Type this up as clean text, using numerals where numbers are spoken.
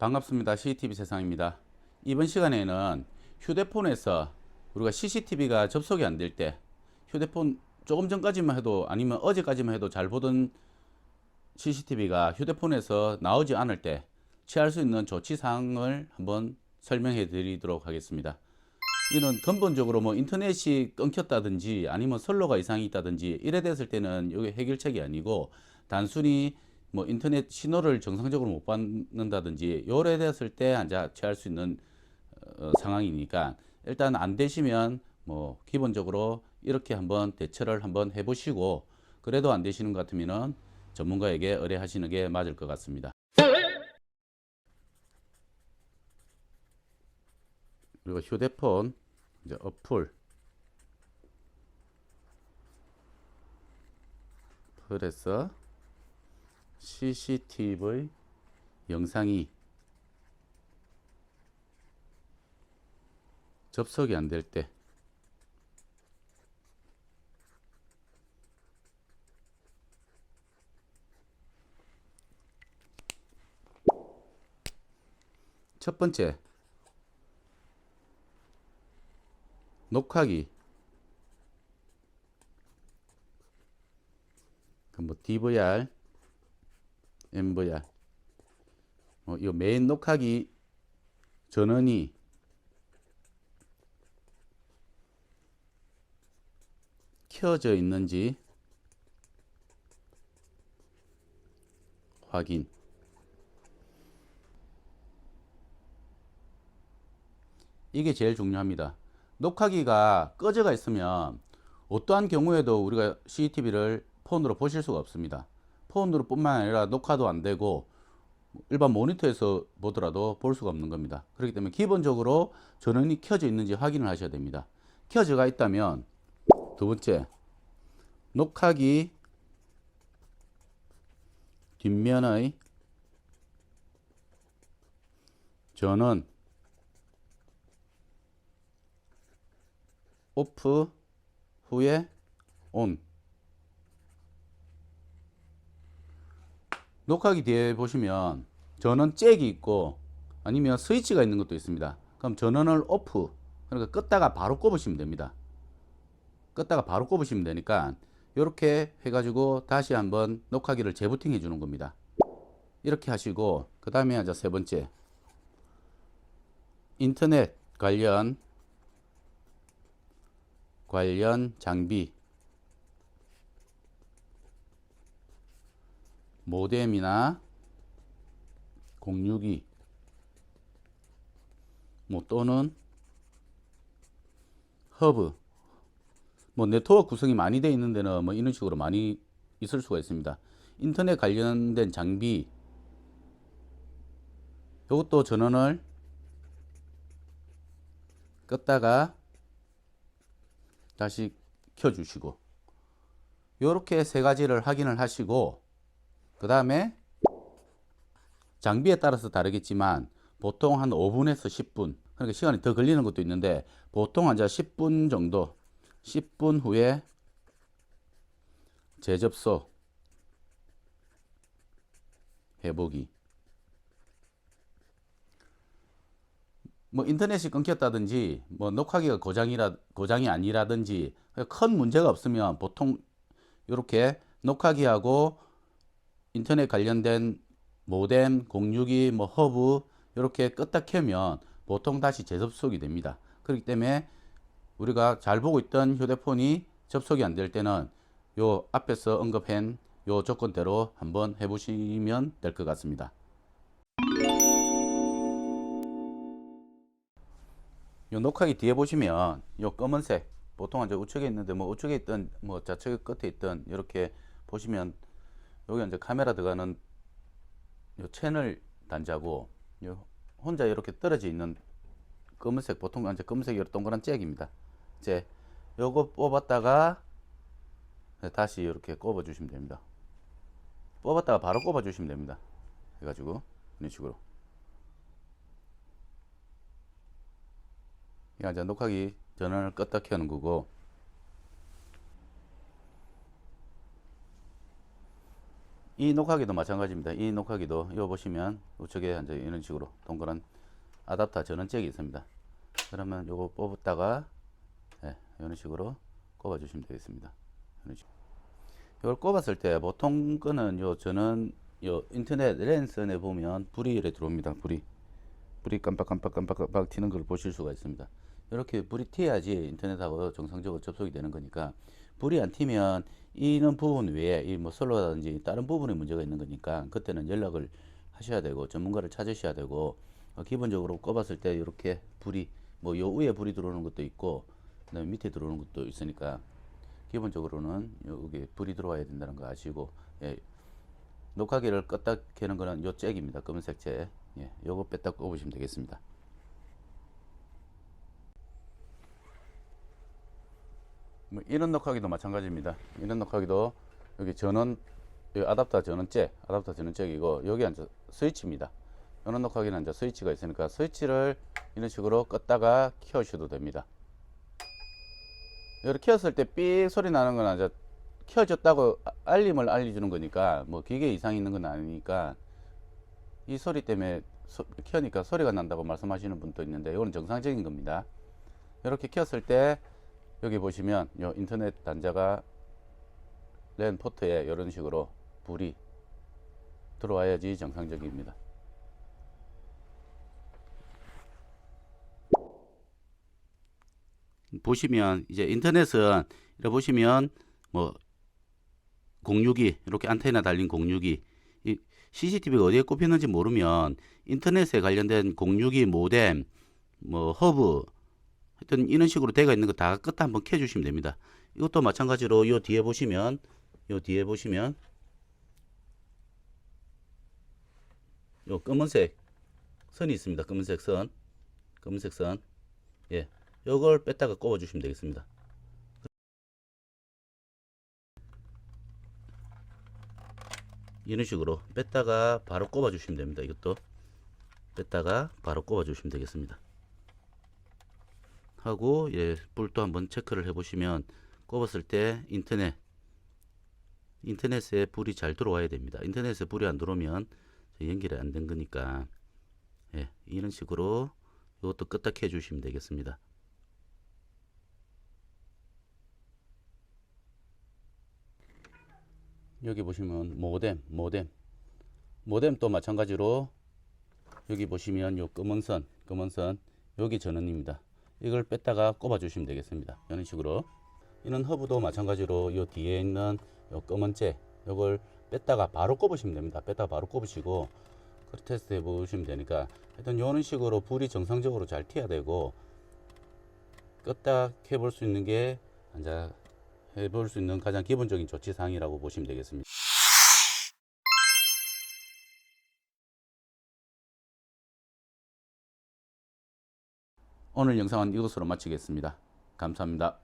반갑습니다. CCTV 세상입니다. 이번 시간에는 휴대폰에서 우리가 CCTV가 접속이 안 될 때, 휴대폰 조금 전까지만 해도 아니면 어제까지만 해도 잘 보던 CCTV가 휴대폰에서 나오지 않을 때 취할 수 있는 조치 사항을 한번 설명해 드리도록 하겠습니다. 이는 근본적으로 뭐 인터넷이 끊겼다든지 아니면 선로가 이상이 있다든지 이래 됐을 때는 이게 해결책이 아니고, 단순히 뭐 인터넷 신호를 정상적으로 못 받는다든지 요래 됐을 때 이제 취할 수 있는 상황이니까, 일단 안 되시면 뭐 기본적으로 이렇게 한번 대처를 한번 해보시고, 그래도 안 되시는 것 같으면은 전문가에게 의뢰하시는 게 맞을 것 같습니다. 그리고 휴대폰 이제 어플에서 CCTV 영상이 접속이 안 될 때, 첫 번째, 녹화기, 뭐 DVR, MVR, 이 메인 녹화기 전원이 켜져 있는지 확인. 이게 제일 중요합니다. 녹화기가 꺼져가 있으면 어떠한 경우에도 우리가 CCTV를 폰으로 보실 수가 없습니다. 폰으로 뿐만 아니라 녹화도 안 되고 일반 모니터에서 보더라도 볼 수가 없는 겁니다. 그렇기 때문에 기본적으로 전원이 켜져 있는지 확인을 하셔야 됩니다. 켜져가 있다면, 두 번째, 녹화기 뒷면의 전원 오프 후에 온. 녹화기 뒤에 보시면 전원 잭이 있고 아니면 스위치가 있는 것도 있습니다. 그럼 전원을 오프, 그러니까 껐다가 바로 꼽으시면 됩니다. 껐다가 바로 꼽으시면 되니까 이렇게 해가지고 다시 한번 녹화기를 재부팅 해주는 겁니다. 이렇게 하시고, 그 다음에 이제 세 번째, 인터넷 관련 장비, 모뎀이나 공유기, 뭐 또는 허브, 뭐 네트워크 구성이 많이 되어 있는 데는 뭐 이런 식으로 많이 있을 수가 있습니다. 인터넷 관련된 장비, 이것도 전원을 껐다가 다시 켜주시고, 이렇게 세 가지를 확인을 하시고, 그 다음에 장비에 따라서 다르겠지만 보통 한 5분에서 10분, 그러니까 시간이 더 걸리는 것도 있는데 보통 한 10분 정도, 10분 후에 재접속 해보기. 뭐 인터넷이 끊겼다든지 뭐 녹화기가 고장이 아니라든지 큰 문제가 없으면 보통 이렇게 녹화기하고 인터넷 관련된 모뎀, 공유기, 뭐 허브 이렇게 껐다 켜면 보통 다시 재접속이 됩니다. 그렇기 때문에 우리가 잘 보고 있던 휴대폰이 접속이 안 될 때는 요 앞에서 언급한 요 조건대로 한번 해보시면 될 것 같습니다. 요 녹화기 뒤에 보시면 요 검은색, 보통 이제 우측에 있는데 뭐 우측에 있던 뭐 좌측 끝에 있던 이렇게 보시면, 여기 이제 카메라 들어가는 요 채널 단자고, 요 혼자 이렇게 떨어져 있는 검은색, 보통 이제 검은색 이 동그란 잭입니다. 이제 요거 뽑았다가 다시 이렇게 꼽아 주시면 됩니다. 뽑았다가 바로 꼽아 주시면 됩니다. 해가지고 이런 식으로. 이거 이제 녹화기 전원을 껐다 켜는 거고, 이 녹화기도 마찬가지입니다. 이 녹화기도 이거 보시면 우측에 이제 이런 식으로 동그란 아답터 전원잭이 있습니다. 그러면 요거 뽑았다가 예, 이런 식으로 꼽아 주시면 되겠습니다. 이런 식으로. 이걸 꼽았을 때 보통 거는 요 전원 요 인터넷 랜선에 보면 불이 이렇게 들어옵니다. 불이 깜빡깜빡 튀는 걸 보실 수가 있습니다. 이렇게 불이 튀어야지 인터넷하고 정상적으로 접속이 되는 거니까, 불이 안 튀면 이는 부분 외에 이 뭐 선로라든지 다른 부분에 문제가 있는 거니까 그때는 연락을 하셔야 되고 전문가를 찾으셔야 되고, 기본적으로 꼽았을 때 이렇게 불이 뭐 요 위에 불이 들어오는 것도 있고 그다음에 밑에 들어오는 것도 있으니까 기본적으로는 여기 불이 들어와야 된다는 거 아시고, 예, 녹화기를 껐다 켜는 거는 요 잭입니다. 검은색 잭. 예, 요거 뺐다 꼽으시면 되겠습니다. 뭐 이런 녹화기도 마찬가지입니다. 이런 녹화기도 여기 전원, 여기 아답터 전원 잭이고 여기 이제 스위치입니다. 이런 녹화기는 이제 스위치가 있으니까 스위치를 이런 식으로 껐다가 켜셔도 됩니다. 이렇게 켰을 때 삑 소리 나는 건 이제 켜졌다고 알림을 알려주는 거니까 뭐 기계 이상이 있는 건 아니니까, 이 소리 때문에 켜니까 소리가 난다고 말씀하시는 분도 있는데 이거는 정상적인 겁니다. 이렇게 켰을 때 여기 보시면 요 인터넷 단자가 랜 포트에 이런 식으로 불이 들어와야지 정상적입니다. 보시면 이제 인터넷은 이렇게 보시면 뭐 062 이렇게 안테나 달린 062, 이 CCTV가 어디에 꼽히는지 모르면 인터넷에 관련된 062 모뎀 뭐 허브 하여튼 이런 식으로 되어 있는 거 다 껐다 한번 켜 주시면 됩니다. 이것도 마찬가지로 요 뒤에 보시면 요 검은색 선이 있습니다. 검은색 선. 예. 요걸 뺐다가 꼽아 주시면 되겠습니다. 이런 식으로 뺐다가 바로 꼽아 주시면 됩니다. 이것도 뺐다가 바로 꼽아 주시면 되겠습니다. 하고 예, 불도 한번 체크를 해 보시면 꼽았을 때 인터넷에 불이 잘 들어와야 됩니다. 인터넷에 불이 안 들어오면 연결이 안 된 거니까, 예, 이런 식으로 이것도 끄딱 해 주시면 되겠습니다. 여기 보시면 모뎀도 마찬가지로 여기 보시면 요 검은 선 여기 전원입니다. 이걸 뺐다가 꼽아 주시면 되겠습니다. 이런 식으로. 이런 허브도 마찬가지로 요 뒤에 있는 요 검은 잭 요걸 뺐다가 바로 꼽으시면 됩니다. 뺐다가 바로 꼽으시고 테스트 해 보시면 되니까, 하여튼 이런 식으로 불이 정상적으로 잘 튀어야 되고, 껐다 켜볼 수 있는 게 이제 해볼 수 있는 가장 기본적인 조치사항이라고 보시면 되겠습니다. 오늘 영상은 이것으로 마치겠습니다. 감사합니다.